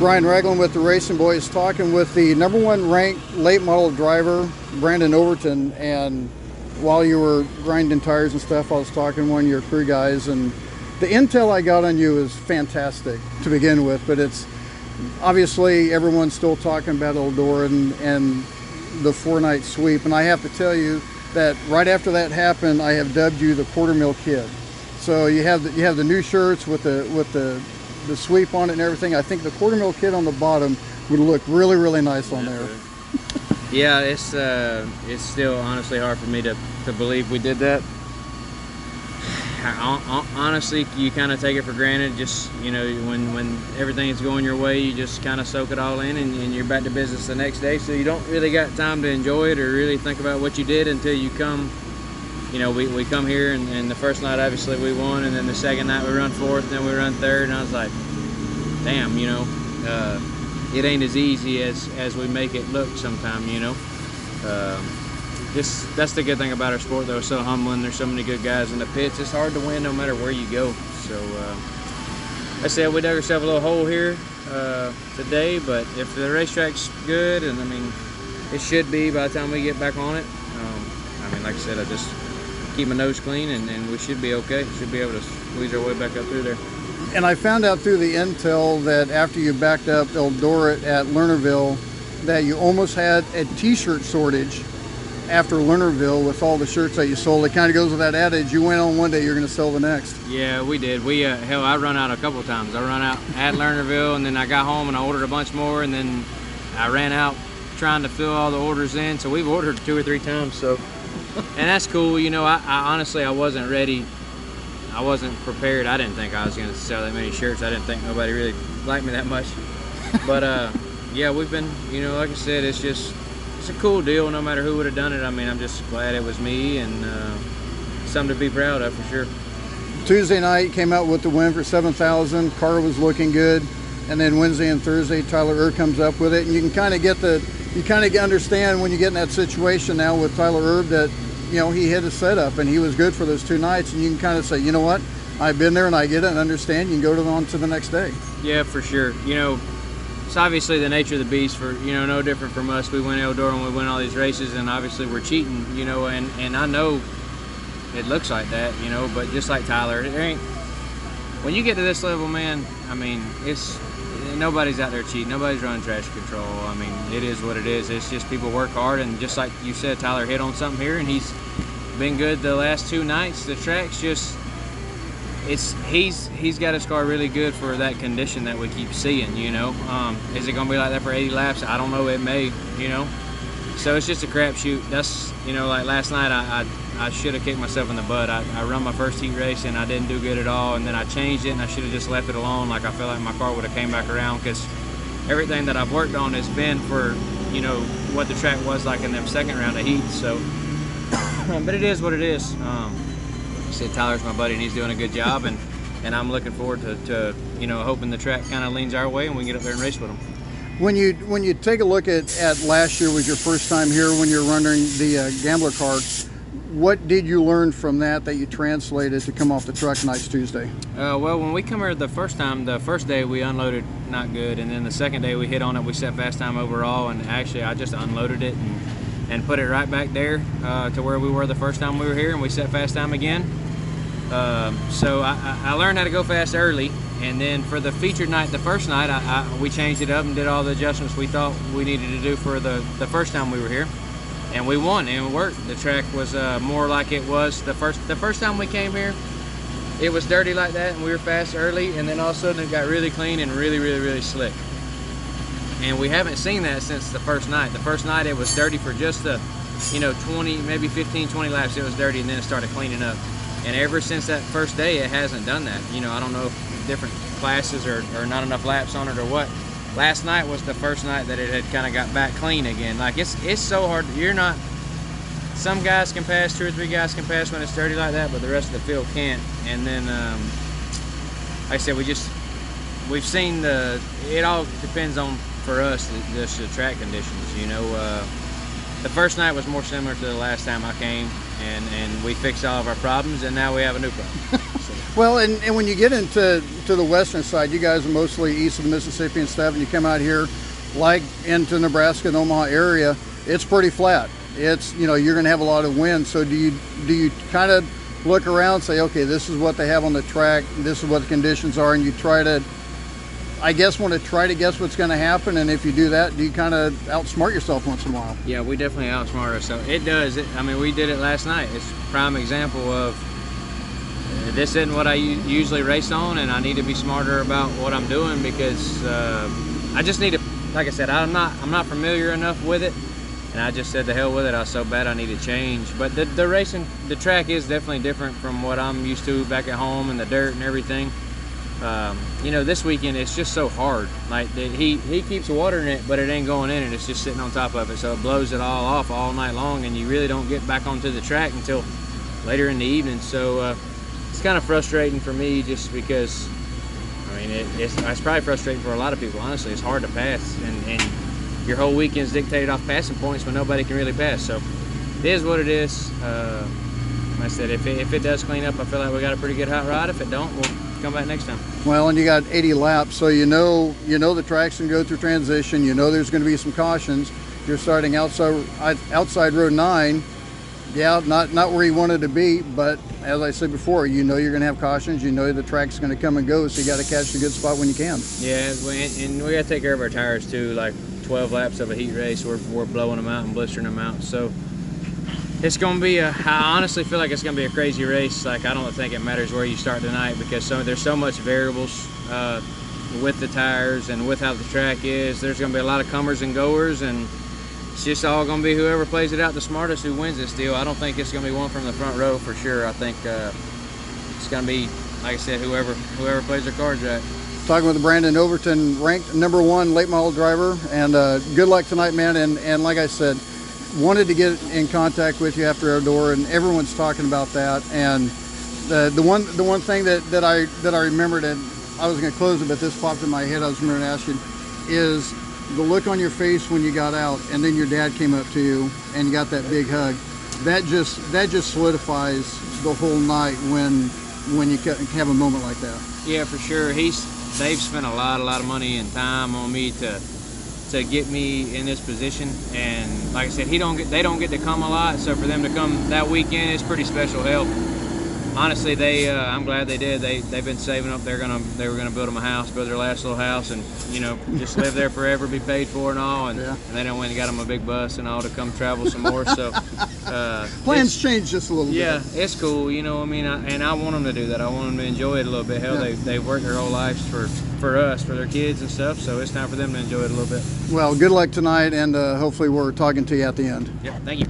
Ryan Ragland with the Racing Boys, talking with the #1 ranked late model driver, Brandon Overton. And while you were grinding tires and stuff, I was talking to one of your crew guys, and the intel I got on you is fantastic to begin with, but it's obviously everyone's still talking about Eldora and the 4-night sweep. And I have to tell you that right after that happened, I have dubbed you the Quarter Mill Kid. So you have the new shirts with the sweep on it and everything. I think the Quarter Mill Kid on the bottom would look really, really nice on there. Yeah, it's still honestly hard for me to believe we did that. Honestly, you kind of take it for granted. Just, you know, when everything's going your way, you just kind of soak it all in, and you're back to business the next day. So you don't really got time to enjoy it or really think about what you did until you come. You know, we come here, and the first night obviously we won, and then the second night we run fourth, then we run third, and I was like, damn, you know, it ain't as easy as we make it look sometime, you know. That's the good thing about our sport, though. It's so humbling. There's so many good guys in the pits. It's hard to win no matter where you go. So I said we dug ourselves a little hole here today, but if the racetrack's good, and I mean it should be by the time we get back on it, I mean, like I said, I just keep my nose clean, and we should be okay. Should be able to squeeze our way back up through there. And I found out through the intel that after you backed up Eldora at Lernerville, that you almost had a t-shirt shortage after Lernerville with all the shirts that you sold. It kind of goes with that adage, you went on one day, you're going to sell the next. Yeah, we did. We hell, I run out a couple of times. I run out at Lernerville, and then I got home and I ordered a bunch more, and then I ran out trying to fill all the orders in. So we've ordered 2 or 3 times. So, and that's cool. You know, I honestly, I wasn't ready. I wasn't prepared. I didn't think I was going to sell that many shirts. I didn't think nobody really liked me that much. But yeah, we've been, you know, like I said, it's a cool deal no matter who would have done it. I mean, I'm just glad it was me, and something to be proud of for sure. Tuesday night came out with the win for 7,000. Car was looking good, and then Wednesday and Thursday Tyler Erb comes up with it, and you can kind of understand when you get in that situation now with Tyler Erb that, you know, he hit a setup and he was good for those 2 nights, and you can kind of say, you know what, I've been there and I get it and understand. You can go on to the next day. Yeah, for sure. You know, it's obviously the nature of the beast. For, you know, no different from us. We win Eldora and we win all these races, and obviously we're cheating, you know, and I know it looks like that, you know, but just like Tyler, there ain't, when you get to this level, man, I mean, nobody's out there cheating. Nobody's running trash control. I mean, it is what it is. It's just people work hard, and just like you said, Tyler hit on something here, and he's been good the last 2 nights. The track's just, he's got his car really good for that condition that we keep seeing, you know. Is it gonna be like that for 80 laps? I don't know. It may, you know. So it's just a crapshoot. That's, you know, like last night I should have kicked myself in the butt. I run my first heat race and I didn't do good at all, and then I changed it and I should have just left it alone. Like, I feel like my car would have came back around, because everything that I've worked on has been for, you know, what the track was like in them second round of heats. So but it is what it is. I said Tyler's my buddy and he's doing a good job, and I'm looking forward to you know, hoping the track kind of leans our way and we can get up there and race with them. When you take a look at last year was your first time here when you're running the Gambler car, what did you learn from that you translated to come off the truck next Tuesday? Well, when we come here the first time, the first day we unloaded not good, and then the second day we hit on it, we set fast time overall, and actually I just unloaded it and put it right back there to where we were the first time we were here, and we set fast time again. So I learned how to go fast early, and then for the featured night, the first night, we changed it up and did all the adjustments we thought we needed to do for the first time we were here. And we won, and it worked. The track was more like it was the first time we came here. It was dirty like that, and we were fast early, and then all of a sudden it got really clean and really, really, really slick. And we haven't seen that since the first night. The first night it was dirty for just the, you know, 20, maybe 15, 20 laps. It was dirty, and then it started cleaning up. And ever since that first day, it hasn't done that. You know, I don't know if different classes or not enough laps on it or what. Last night was the first night that it had kind of got back clean again. Like, it's so hard. You're not, some guys can pass, 2 or 3 guys can pass when it's dirty like that, but the rest of the field can't. And then, like I said, we've seen it all depends on, for us, just the track conditions, you know. The first night was more similar to the last time I came. and we fixed all of our problems, and now we have a new problem. So. Well, and when you get into the western side, you guys are mostly east of the Mississippi and stuff, and you come out here like into Nebraska and Omaha area, it's pretty flat. It's, you know, you're going to have a lot of wind. So do you kind of look around and say, okay, this is what they have on the track, this is what the conditions are, and you try to, I guess, want to try to guess what's going to happen? And if you do that, do you kind of outsmart yourself once in a while? Yeah, we definitely outsmart ourselves. It does. I mean, we did it last night. It's a prime example of this isn't what I usually race on, and I need to be smarter about what I'm doing, because I just need to, like I said, I'm not familiar enough with it, and I just said to hell with it. I was so bad I need to change. But the racing, the track is definitely different from what I'm used to back at home, and the dirt and everything. You know, this weekend it's just so hard. Like he keeps watering it, but it ain't going in, and it's just sitting on top of it, so it blows it all off all night long, and you really don't get back onto the track until later in the evening. So it's kind of frustrating for me, just because, I mean, it's probably frustrating for a lot of people. Honestly, it's hard to pass, and your whole weekend's dictated off passing points when nobody can really pass. So it is what it is. Like I said, if it does clean up, I feel like we got a pretty good hot rod. If it don't, we'll come back next time. Well, and you got 80 laps, so you know the track's gonna go through transition. You know there's gonna be some cautions. You're starting outside row 9. Yeah, not where you wanted to be, but as I said before, you know you're gonna have cautions. You know the track's gonna come and go, so you got to catch the good spot when you can. Yeah, and we got to take care of our tires too. Like 12 laps of a heat race, we're blowing them out and blistering them out. So it's gonna be I honestly feel like it's gonna be a crazy race. Like, I don't think it matters where you start tonight, because there's so much variables with the tires and with how the track is. There's gonna be a lot of comers and goers, and it's just all going to be whoever plays it out the smartest who wins this deal. I don't think it's going to be one from the front row for sure. I think it's going to be, like I said, whoever plays their cards right. Talking with Brandon Overton, ranked #1 late model driver, and good luck tonight, man. And like I said, wanted to get in contact with you after Outdoor, and everyone's talking about that. And the one thing that I remembered, and I was going to close it, but this popped in my head. I was remembering to ask you, is the look on your face when you got out, and then your dad came up to you and you got that big hug. That just solidifies the whole night when you have a moment like that. Yeah, for sure. They've spent a lot of money and time on me to get me in this position, and like I said, they don't get to come a lot, so for them to come that weekend is pretty special help. Honestly, I'm glad they did. They've been saving up. They were gonna build them a house, build their last little house, and just live there forever, be paid for and all. And they done went and got them a big bus and all to come travel some more. So plans changed just a little bit. Yeah, it's cool. You know, I mean, and I want them to do that. I want them to enjoy it a little bit. Hell, they've worked their whole lives for us, for their kids and stuff. So it's time for them to enjoy it a little bit. Well, good luck tonight, and hopefully we're talking to you at the end. Yep. Thank you.